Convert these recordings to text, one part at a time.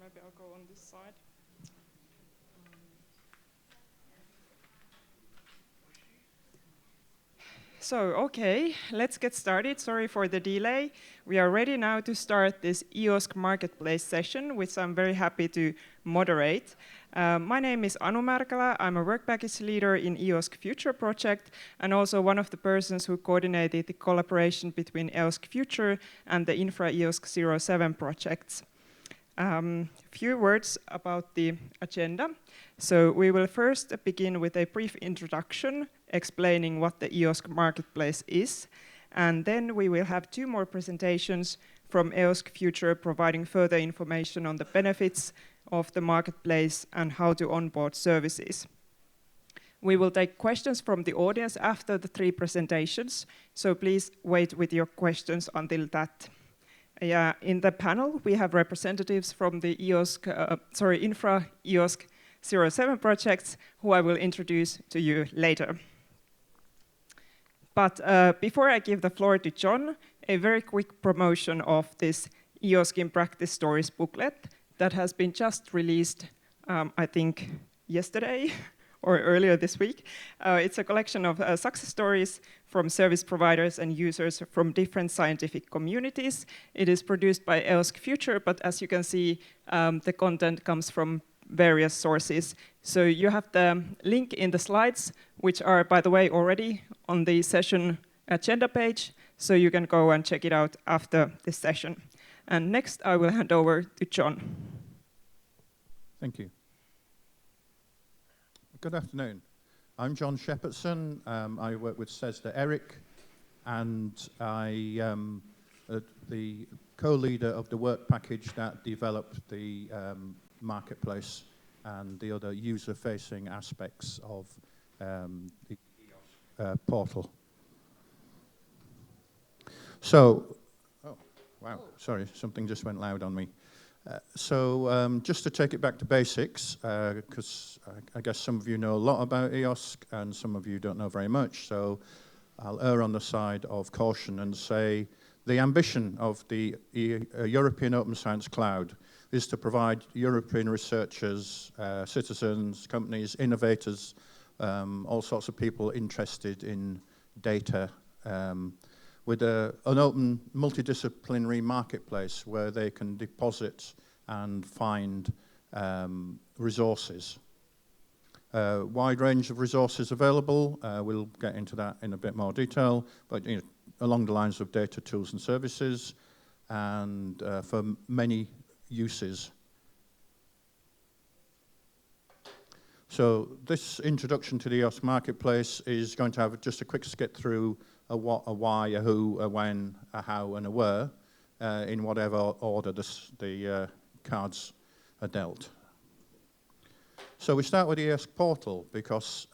Maybe I'll go on this side. Okay, let's get started. Sorry for the delay. We are ready now to start this EOSC Marketplace session, which I'm very happy to moderate. My name is Anu Märkälä. I'm a work package leader in EOSC Future project and also one of the persons who coordinated the collaboration between EOSC Future and the INFRAEOSC 07 projects. Few words about the agenda. So we will first begin with a brief introduction explaining what the EOSC Marketplace is, and then we will have 2 more presentations from EOSC Future providing further information on the benefits of the marketplace and how to onboard services. We will take questions from the audience after the 3 presentations, so please wait with your questions until that. In the panel, we have representatives from the INFRAEOSC 07 projects, who I will introduce to you later. But before I give the floor to John, a very quick promotion of this EOSC in Practice Stories booklet that has been just released, I think, yesterday or earlier this week. It's a collection of success stories from service providers and users from different scientific communities. It is produced by EOSC Future, but as you can see, the content comes from various sources. So you have the link in the slides, which are, by the way, already on the session agenda page, so you can go and check it out after this session. And next, I will hand over to John. Thank you. Good afternoon. I'm John Shepherdson. I work with CESDA Eric, and I am the co-leader of the work package that developed the marketplace and the other user-facing aspects of the EOSC portal. So, oh, wow, sorry, something just went loud on me. Just to take it back to basics, because I guess some of you know a lot about EOSC and some of you don't know very much, so I'll err on the side of caution and say the ambition of the European Open Science Cloud is to provide European researchers, citizens, companies, innovators, all sorts of people interested in data with an open multidisciplinary marketplace where they can deposit and find resources. Wide range of resources available. We'll get into that in a bit more detail, but along the lines of data, tools and services, and for many uses. So this introduction to the EOSC Marketplace is going to have just a quick skip through a what, a why, a who, a when, a how, and a where, in whatever order the cards are dealt. So we start with the EOSC portal because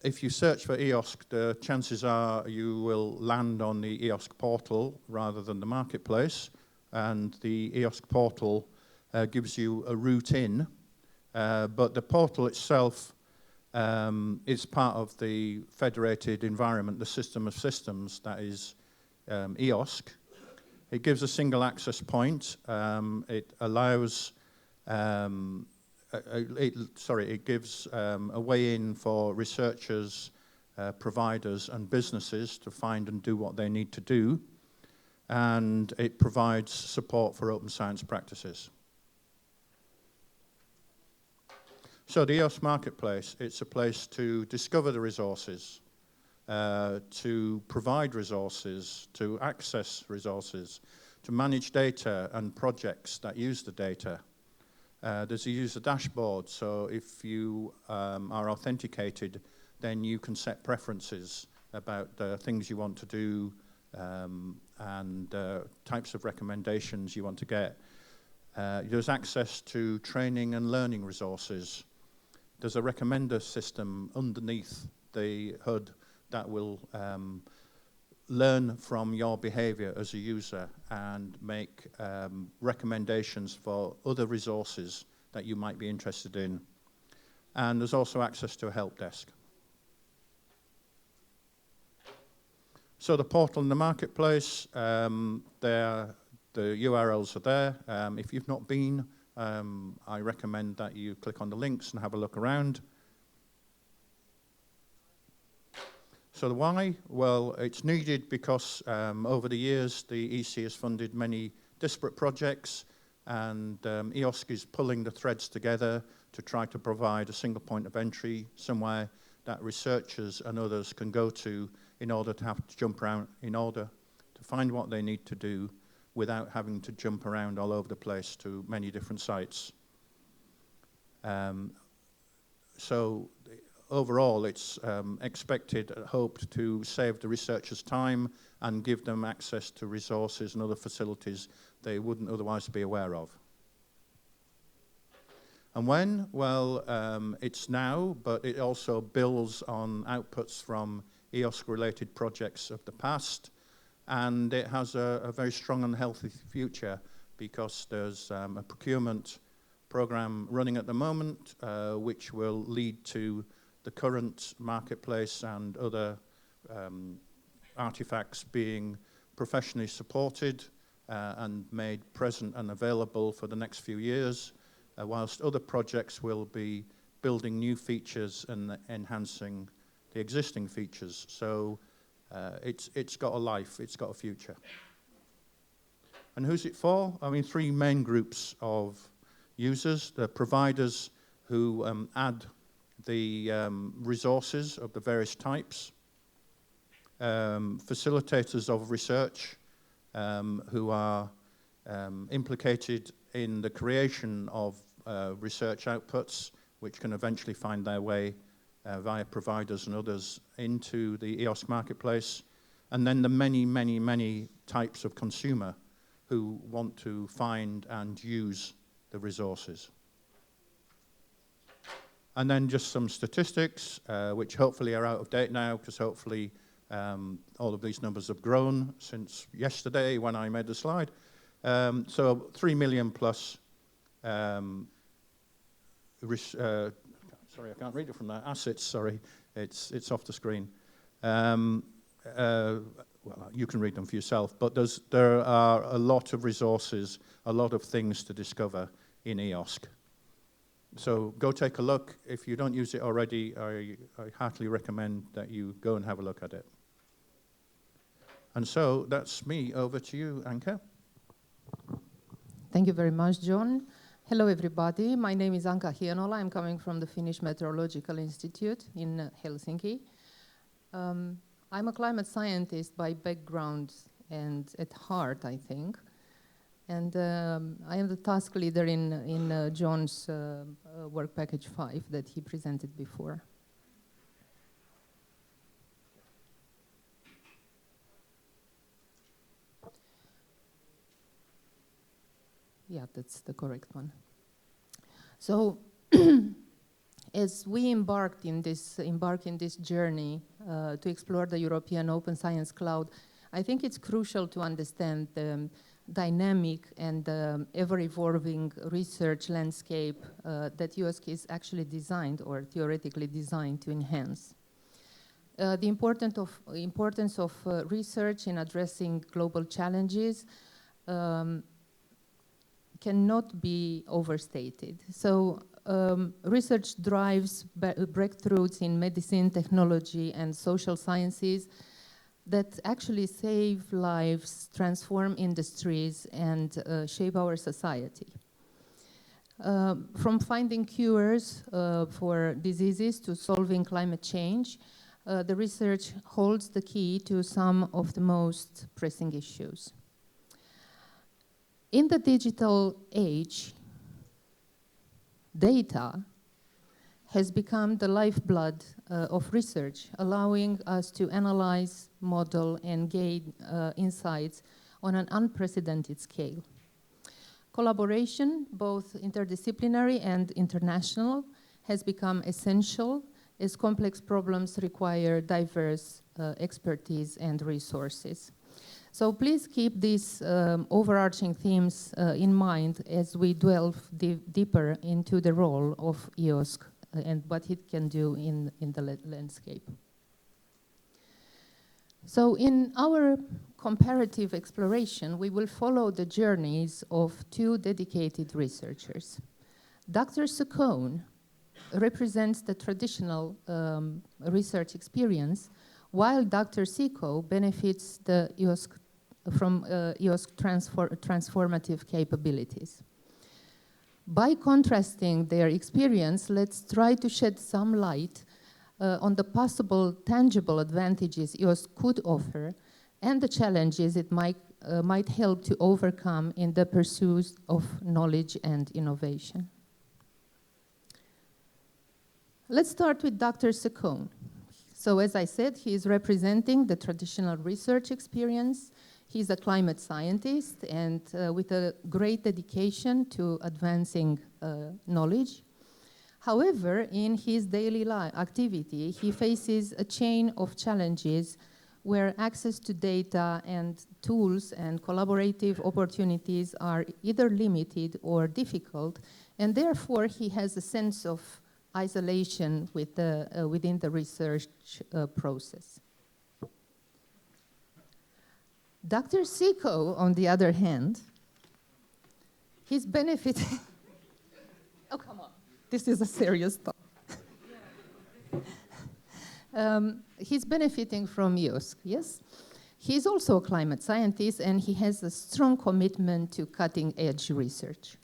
if you search for EOSC, the chances are you will land on the EOSC portal rather than the marketplace. And the EOSC portal gives you a route in, but the portal itself is part of the federated environment, the system of systems that is EOSC. It gives a single access point. It allows, it gives a way in for researchers, providers and businesses to find and do what they need to do. And it provides support for open science practices. So the EOSC Marketplace, it's a place to discover the resources, to provide resources, to access resources, to manage data and projects that use the data. There's a user dashboard, so if you are authenticated, then you can set preferences about the things you want to do and types of recommendations you want to get. There's access to training and learning resources. There's a recommender system underneath the HUD that will learn from your behavior as a user and make recommendations for other resources that you might be interested in. And there's also access to a help desk. So the portal and the marketplace, the URLs are there. If you've not been, I recommend that you click on the links and have a look around. So the why? Well, it's needed because over the years, the EC has funded many disparate projects, and EOSC is pulling the threads together to try to provide a single point of entry somewhere that researchers and others can go to in order to have to jump around, in order to find what they need to do without having to jump around all over the place to many different sites. So overall, it's expected, hoped to save the researchers time and give them access to resources and other facilities they wouldn't otherwise be aware of. And when? Well, it's now, but it also builds on outputs from EOSC-related projects of the past, and it has a very strong and healthy future because there's a procurement program running at the moment, which will lead to the current marketplace and other artifacts being professionally supported and made present and available for the next few years, whilst other projects will be building new features and enhancing the existing features. So it's got a life, it's got a future. And who's it for? I mean, three main groups of users: the providers who add the resources of the various types, facilitators of research who are implicated in the creation of research outputs, which can eventually find their way via providers and others into the EOSC Marketplace, and then the many, many, many types of consumer who want to find and use the resources. And then just some statistics, which hopefully are out of date now, because hopefully all of these numbers have grown since yesterday when I made the slide. So 3 million plus, sorry, I can't read it from there. Assets, sorry, it's off the screen. Well, you can read them for yourself, but there are a lot of resources, a lot of things to discover in EOSC. So go take a look. If you don't use it already, I heartily recommend that you go and have a look at it. And so that's me. Over to you, Anka. Thank you very much, John. Hello, everybody. My name is Anka Hienola. I'm coming from the Finnish Meteorological Institute in Helsinki. I'm a climate scientist by background and at heart, I think. And I am the task leader in John's work package 5 that he presented before. Yeah, that's the correct one. So, as we embark in this journey to explore the European Open Science Cloud, I think it's crucial to understand dynamic and ever-evolving research landscape that EOSC is actually designed or theoretically designed to enhance. The importance of research in addressing global challenges cannot be overstated. So research drives breakthroughs in medicine, technology, and social sciences that actually save lives, transform industries, and shape our society. From finding cures for diseases to solving climate change, the research holds the key to some of the most pressing issues. In the digital age, data has become the lifeblood of research, allowing us to analyze, model, and gain insights on an unprecedented scale. Collaboration, both interdisciplinary and international, has become essential as complex problems require diverse expertise and resources. So please keep these overarching themes in mind as we delve deeper into the role of EOSC and what it can do in the landscape. So in our comparative exploration, we will follow the journeys of two dedicated researchers. Dr. Saccone represents the traditional research experience, while Dr. Seco benefits from EOSC transformative capabilities. By contrasting their experience, let's try to shed some light on the possible tangible advantages EOSC could offer and the challenges it might help to overcome in the pursuit of knowledge and innovation. Let's start with Dr. Saccone. So as I said, he is representing the traditional research experience. He's a climate scientist and with a great dedication to advancing knowledge. However, in his daily activity, he faces a chain of challenges where access to data and tools and collaborative opportunities are either limited or difficult, and therefore he has a sense of isolation within the research process. Dr. Seco, on the other hand, he's benefiting. Oh, come on. This is a serious talk. He's benefiting from EOSC, yes? He's also a climate scientist, and he has a strong commitment to cutting-edge research.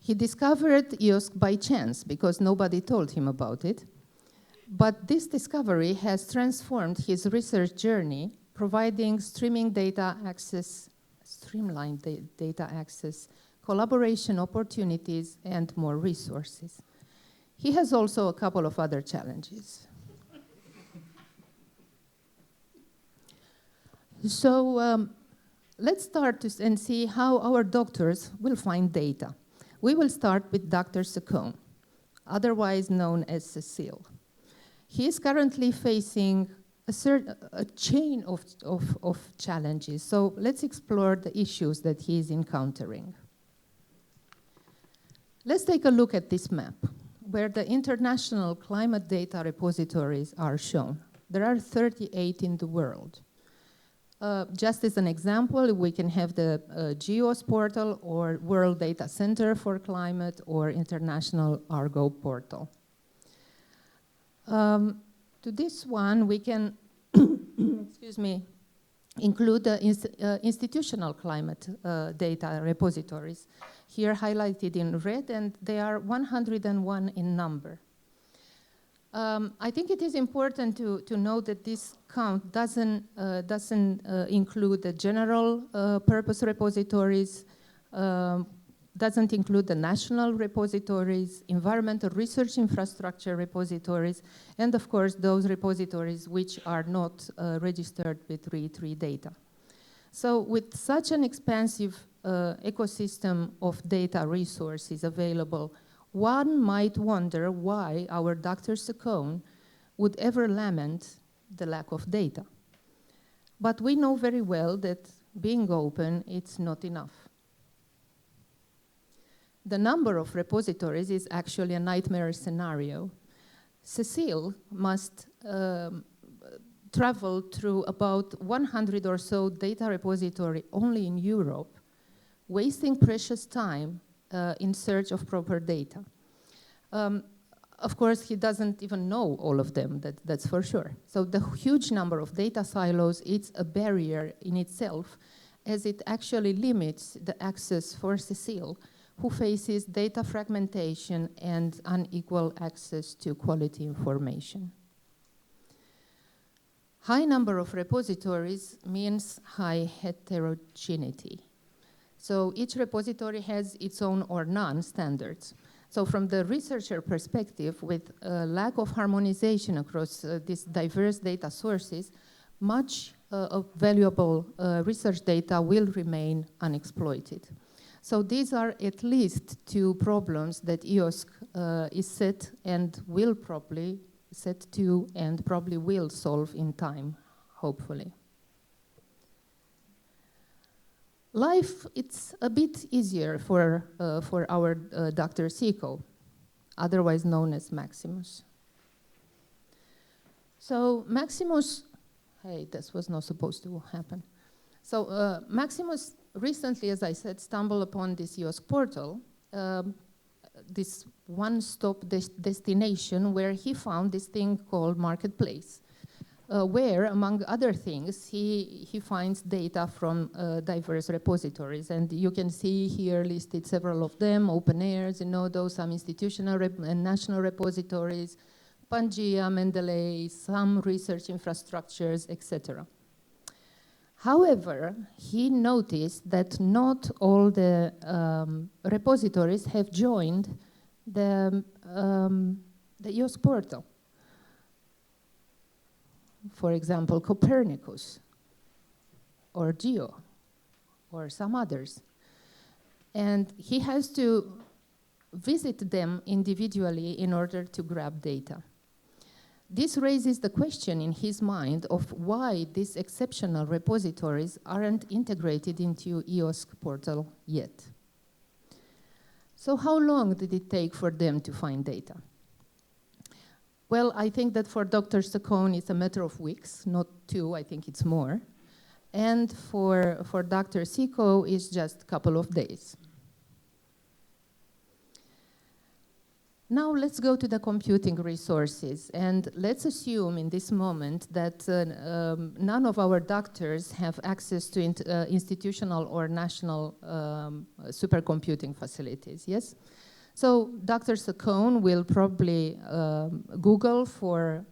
He discovered EOSC by chance because nobody told him about it. But this discovery has transformed his research journey, providing streamlined data access, collaboration opportunities, and more resources. He has also a couple of other challenges. So let's start and see how our doctors will find data. We will start with Dr. Saccone, otherwise known as Cecile. He is currently facing a chain of challenges. So let's explore the issues that he is encountering. Let's take a look at this map, where the international climate data repositories are shown. There are 38 in the world. Just as an example, we can have the GEOS portal or World Data Center for Climate or International Argo portal. To this one, we can excuse me, include the institutional climate data repositories, here highlighted in red, and they are 101 in number. I think it is important to note that this count doesn't include the general purpose repositories, doesn't include the national repositories, environmental research infrastructure repositories, and of course those repositories which are not registered with RE3 data. So with such an expansive ecosystem of data resources available, one might wonder why our Dr. Saccone would ever lament the lack of data. But we know very well that being open, it's not enough. The number of repositories is actually a nightmare scenario. Cecile must travel through about 100 or so data repositories only in Europe, wasting precious time in search of proper data. Of course, he doesn't even know all of them, that's for sure. So the huge number of data silos, it's a barrier in itself, as it actually limits the access for Cecile, who faces data fragmentation and unequal access to quality information. High number of repositories means high heterogeneity. So each repository has its own or none standards. So from the researcher perspective, with a lack of harmonization across these diverse data sources, much of valuable research data will remain unexploited. So these are at least two problems that EOSC is set and will probably set to and probably will solve in time, hopefully. Life, it's a bit easier for our Dr. Siko, otherwise known as Maximus. So Maximus, hey, this was not supposed to happen. So Maximus recently, as I said, stumbled upon this EOSC portal, this one-stop destination where he found this thing called Marketplace, where, among other things, he finds data from diverse repositories. And you can see here listed several of them, OpenAIRS, those, some institutional and national repositories, Pangea, Mendeley, some research infrastructures, etc. However, he noticed that not all the repositories have joined the EOSC portal. For example, Copernicus, or Geo, or some others. And he has to visit them individually in order to grab data. This raises the question in his mind of why these exceptional repositories aren't integrated into EOSC portal yet. So how long did it take for them to find data? Well, I think that for Dr. Sakone, it's a matter of weeks, not 2, I think it's more. And for Dr. Siko, it's just a couple of days. Now let's go to the computing resources, and let's assume in this moment that none of our doctors have access to institutional or national supercomputing facilities, yes? So Dr. Sakone will probably Google for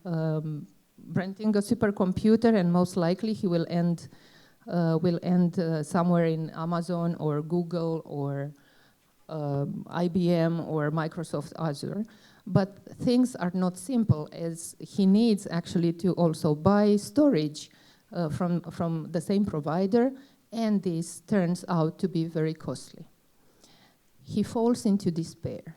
renting a supercomputer, and most likely he will end somewhere in Amazon or Google or IBM or Microsoft Azure. But things are not simple, as he needs actually to also buy storage from the same provider, and this turns out to be very costly. He falls into despair.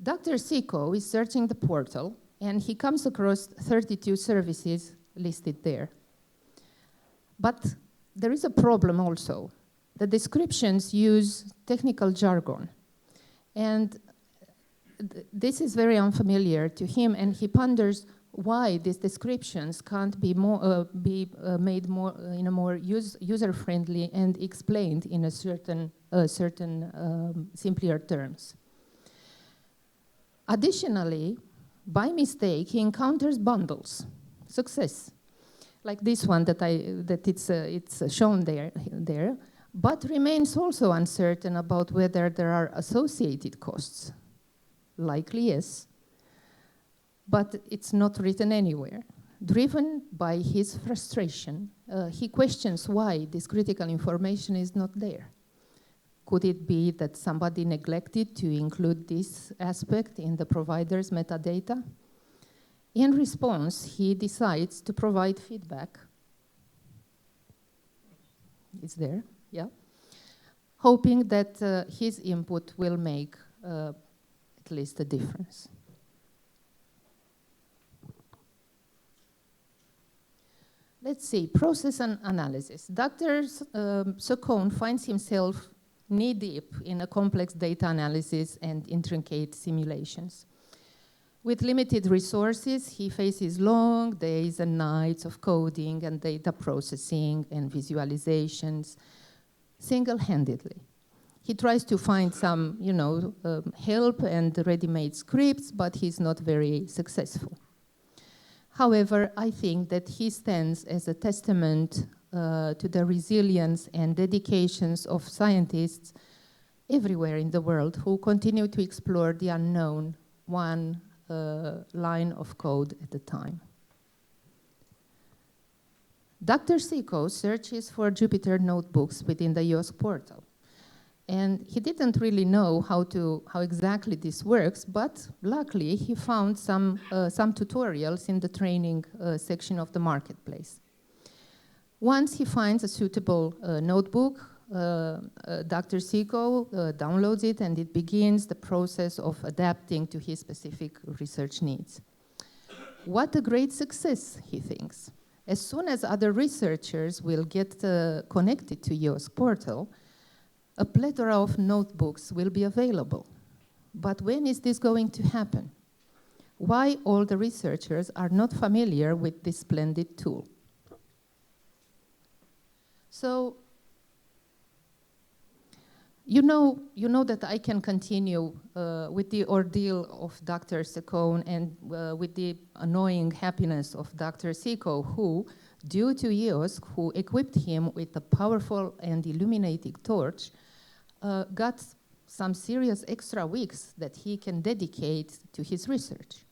Dr. Siko is searching the portal, and he comes across 32 services listed there. But there is a problem also. The descriptions use technical jargon. And this is very unfamiliar to him, and he ponders why these descriptions can't be made more in a more user-friendly and explained in a certain simpler terms. Additionally, by mistake, he encounters bundles. Success. Like this one that it's shown there, but remains also uncertain about whether there are associated costs. Likely yes, but it's not written anywhere. Driven by his frustration, he questions why this critical information is not there. Could it be that somebody neglected to include this aspect in the provider's metadata? In response, he decides to provide feedback. It's there, yeah. Hoping that his input will make at least a difference. let's see, process and analysis. Dr. Secone finds himself knee-deep in a complex data analysis and intricate simulations. With limited resources, he faces long days and nights of coding and data processing and visualizations single-handedly. He tries to find some, help and ready-made scripts, but he's not very successful. However, I think that he stands as a testament to the resilience and dedications of scientists everywhere in the world who continue to explore the unknown, one line of code at a time. Dr. Secone searches for Jupyter notebooks within the EOSC portal. And he didn't really know how exactly this works, but luckily he found some tutorials in the training section of the marketplace. Once he finds a suitable notebook, Dr. Secone downloads it, and it begins the process of adapting to his specific research needs. What a great success, he thinks. As soon as other researchers will get connected to EOSC portal, a plethora of notebooks will be available. But when is this going to happen? Why all the researchers are not familiar with this splendid tool? So, you know that I can continue with the ordeal of Dr. Secone and with the annoying happiness of Dr. Secone, who, due to EOSC, who equipped him with a powerful and illuminating torch, got some serious extra weeks that he can dedicate to his research.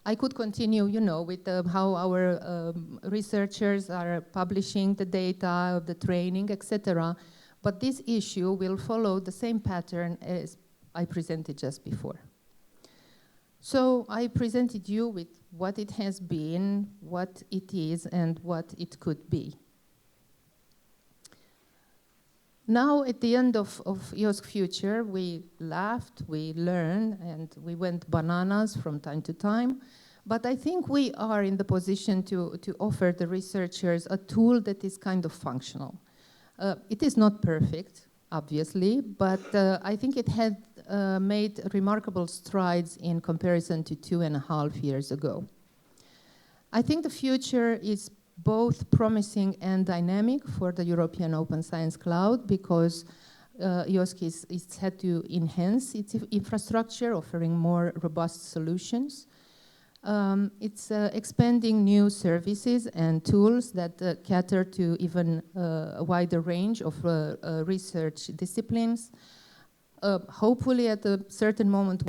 I could continue, with how our researchers are publishing the data of the training, etc. But this issue will follow the same pattern as I presented just before. So I presented you with what it has been, what it is, and what it could be. Now, at the end of EOSC Future, we laughed, we learned, and we went bananas from time to time. But I think we are in the position to offer the researchers a tool that is kind of functional. It is not perfect, obviously, but I think it had made remarkable strides in comparison to 2.5 years ago. I think the future is both promising and dynamic for the European Open Science Cloud because EOSC is had to enhance its infrastructure, offering more robust solutions. It's expanding new services and tools that cater to even a wider range of research disciplines. Hopefully at a certain moment